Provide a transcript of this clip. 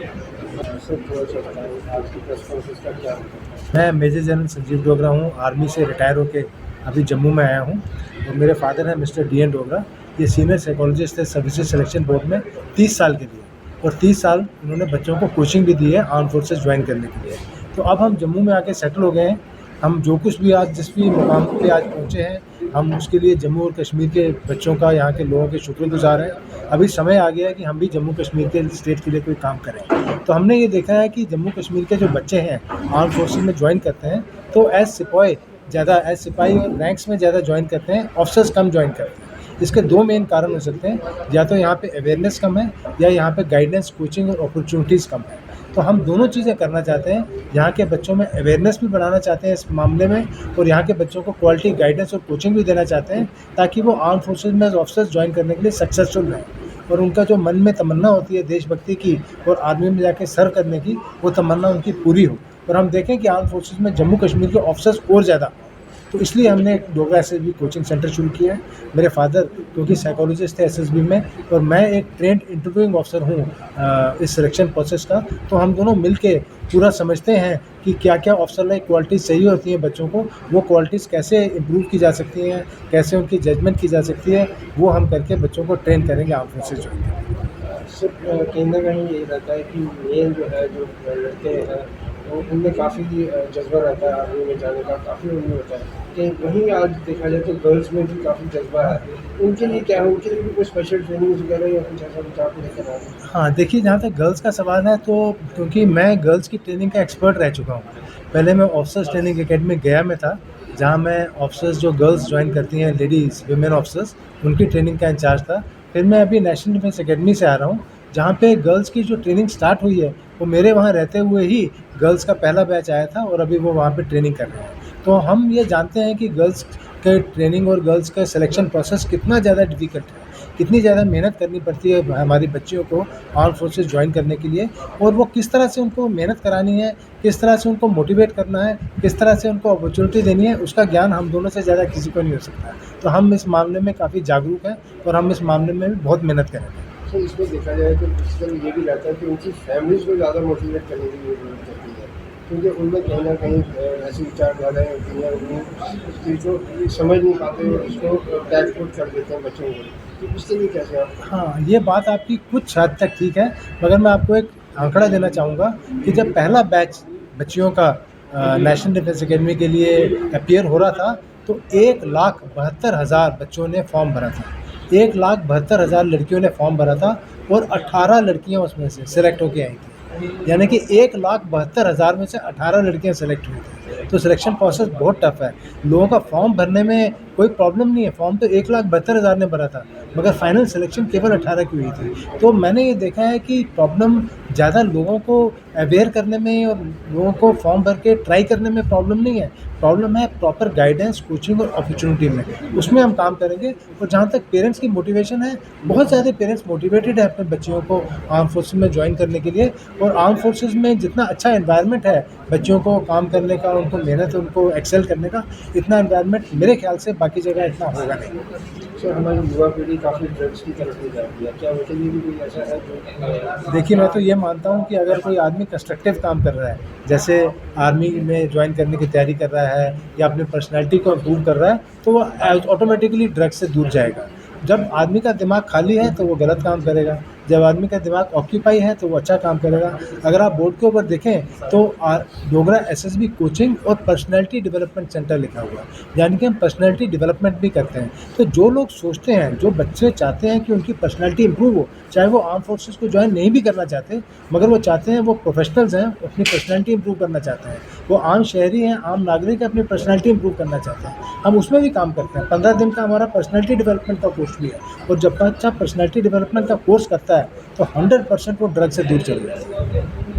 Sir थोड़ा-सा बताएँ आपकी प्रेस कॉन्फ्रेंस का क्या मैं मेजर जनरल संजीव डोगरा हूँ, आर्मी से रिटायर होके अभी जम्मू में आया हूँ और मेरे फादर हैं मिस्टर डी.एन. डोगरा। ये सीनियर साइकोलॉजिस्ट थे सर्विसेज सिलेक्शन बोर्ड में 30 साल के लिए और 30 साल उन्होंने बच्चों को कोचिंग भी दी है आर्म फोर्सेस ज्वाइन करने के लिए। तो अब हम जम्मू में आके सेटल हो गए हैं। हम जो कुछ भी आज जिस भी मुकाम पे आज पहुँचे हैं, हम उसके लिए जम्मू और कश्मीर के बच्चों का, यहाँ के लोगों के शुक्रगुज़ार हैं। अभी समय आ गया है कि हम भी जम्मू कश्मीर के स्टेट के लिए कोई काम करें। तो हमने ये देखा है कि जम्मू कश्मीर के जो बच्चे हैं आर्म फोर्सेस में ज्वाइन करते हैं तो एज सिपाही और रैंक्स में ज़्यादा ज्वाइन करते हैं, ऑफिसर्स कम ज्वाइन करते हैं। इसके 2 मेन कारण हो सकते हैं, या तो यहाँ पे अवेयरनेस कम है या यहाँ पे गाइडेंस, कोचिंग और अपॉर्चुनिटीज़ कम है। तो हम दोनों चीज़ें करना चाहते हैं, यहाँ के बच्चों में अवेयरनेस भी बढ़ाना चाहते हैं इस मामले में और यहाँ के बच्चों को क्वालिटी गाइडेंस और कोचिंग भी देना चाहते हैं ताकि वो आर्म फोर्सेस में एज ऑफिसर्स ज्वाइन करने के लिए सक्सेसफुल रहें और उनका जो मन में तमन्ना होती है देशभक्ति की और आर्मी में जाके सर्व करने की, वो तमन्ना उनकी पूरी हो। और हम देखें कि आर्म फोर्सेस में जम्मू कश्मीर के ऑफिसर्स और ज़्यादा, तो इसलिए हमने एक डोगरा एसएसबी कोचिंग सेंटर शुरू किया है। मेरे फादर क्योंकि साइकोलॉजिस्ट थे एसएसबी में और मैं एक ट्रेंड इंटरव्यूइंग ऑफिसर हूँ इस सिलेक्शन प्रोसेस का, तो हम दोनों मिलके पूरा समझते हैं कि क्या क्या ऑफिसर लाइक क्वालिटीज़ चाहिए होती हैं बच्चों को, वो क्वालिटीज़ कैसे इम्प्रूव की जा सकती हैं, कैसे उनकी जजमेंट की जा सकती है, वो हम करके बच्चों को ट्रेन करेंगे आर्म फोर्सेस ज्वाइन करने। सर कहीं न कहीं ये रहता है कि मेल जो है जो लड़के हैं वो उनमें काफ़ी जज़्बा रहता है आर्मी में जाने का, काफ़ी उनमें होता है कि वहीं आज देखा जाए तो गर्ल्स में भी काफ़ी जज़्बा है। उनके लिए क्या है, उनके लिए भी कोई स्पेशल ट्रेनिंग्स वगैरह या कुछ ऐसा कुछ आप लेकर आ रहे हैं? हाँ, देखिए जहाँ तक गर्ल्स का सवाल है तो क्योंकि मैं गर्ल्स की ट्रेनिंग का एक्सपर्ट रह चुका हूँ। पहले मैं ऑफिसर्स ट्रेनिंग एकेडमी गया में था, जहाँ मैं ऑफिसर्स जो गर्ल्स ज्वाइन करती हैं, लेडीज़ वुमेन ऑफिसर्स, उनकी ट्रेनिंग का इंचार्ज था। फिर मैं अभी नेशनल डिफेंस एकेडमी से आ रहा हूँ, जहाँ पे गर्ल्स की जो ट्रेनिंग स्टार्ट हुई है, वो मेरे वहाँ रहते हुए ही गर्ल्स का पहला बैच आया था और अभी वो वहाँ पे ट्रेनिंग कर रहे हैं। तो हम ये जानते हैं कि गर्ल्स के ट्रेनिंग और गर्ल्स का सिलेक्शन प्रोसेस कितना ज़्यादा डिफ़िकल्ट है, कितनी ज़्यादा मेहनत करनी पड़ती है हमारी बच्चियों को आर्म फोर्सेस ज्वाइन करने के लिए और वो किस तरह से उनको मेहनत करानी है, किस तरह से उनको मोटिवेट करना है, किस तरह से उनको अपॉर्चुनिटी देनी है, उसका ज्ञान हम दोनों से ज़्यादा किसी को नहीं हो सकता। तो हम इस मामले में काफ़ी जागरूक हैं और हम इस मामले में भी बहुत मेहनत करेंगे। तो इसमें देखा जाए तो बेसिकली ये भी रहता है कि उनकी फैमिलीज़ को ज़्यादा मोटिवेट करने की भी ज़रूरत होती है, क्योंकि उनमें कहीं न कहीं ऐसी विचारधाराएँ होती हैं, वो उस चीज़ को समझ नहीं पाते, उसको बैकफुट कर देते हैं बच्चों को। तो उसके लिए कैसे आप हाँ, ये बात आपकी कुछ हद तक ठीक है, मगर मैं आपको एक आंकड़ा देना चाहूँगा कि जब पहला बैच बच्चियों का नेशनल डिफेंस एकेडमी के लिए अपीयर हो रहा था, तो 1,72,000 बच्चों ने फॉर्म भरा था। 1,72,000 लड़कियों ने फॉर्म भरा था और 18 लड़कियाँ उसमें से सेलेक्ट होके आई थी। यानी कि 1,72,000 में से 18 लड़कियाँ सेलेक्ट हुई थी। तो सिलेक्शन प्रोसेस बहुत टफ है। लोगों का फॉर्म भरने में कोई प्रॉब्लम नहीं है, फॉर्म तो 1,72,000 ने भरा था, मगर फाइनल सिलेक्शन केवल 18 की हुई थी। तो मैंने ये देखा है कि प्रॉब्लम ज़्यादा लोगों को अवेयर करने में और लोगों को फॉर्म भर के ट्राई करने में प्रॉब्लम नहीं है, प्रॉब्लम है प्रॉपर गाइडेंस, कोचिंग और अपॉर्चुनिटी में, उसमें हम काम करेंगे। और जहाँ तक पेरेंट्स की मोटिवेशन है, बहुत ज़्यादा पेरेंट्स मोटिवेटेड है अपने बच्चियों को आर्म फोर्सेस में ज्वाइन करने के लिए और आर्म फोर्सेस में जितना अच्छा एनवायरनमेंट है बच्चियों को काम करने का, उनको मेहनत, उनको एक्सेल करने का, इतना एनवायरनमेंट मेरे ख्याल से बाकी जगह इतना होगा नहीं। सर हमारी युवा पीढ़ी काफ़ी ड्रग्स की तरफ ले जाती है, क्या उनके लिए भी कोई ऐसा है जो देखिए, मैं तो ये मानता हूँ कि अगर कोई आदमी कंस्ट्रक्टिव काम कर रहा है, जैसे आर्मी में ज्वाइन करने की तैयारी कर रहा है या अपनी पर्सनैलिटी को इम्प्रूव कर रहा है, तो वो ऑटोमेटिकली ड्रग्स से दूर जाएगा। जब आदमी का दिमाग खाली है तो वो गलत काम करेगा, जब आदमी का दिमाग ऑक्यूपाई है तो वो अच्छा काम करेगा। अगर आप बोर्ड के ऊपर देखें तो डोगरा एसएसबी कोचिंग और पर्सनैलिटी डेवलपमेंट सेंटर लिखा हुआ है, यानी कि हम पर्सनैलिटी डेवलपमेंट भी करते हैं। तो जो लोग सोचते हैं, जो बच्चे चाहते हैं कि उनकी पर्सनैलिटी इंप्रूव हो, चाहे वो आर्म फोर्सेस को ज्वाइन नहीं भी करना चाहते, मगर वो चाहते हैं, वो प्रोफेशनल्स हैं, अपनी पर्सनैलिटी इंप्रूव करना चाहते हैं, वो आम शहरी हैं, आम नागरिक अपनी पर्सनैलिटी इंप्रूव करना चाहते हैं, हम उसमें भी काम करते हैं। 15 दिन का हमारा पर्सनैलिटी डेवलपमेंट का कोर्स भी है और जब बच्चा पर्सनैलिटी डेवलपमेंट का कोर्स करता है तो 100% वो ड्रग से दूर चले जाते हैं।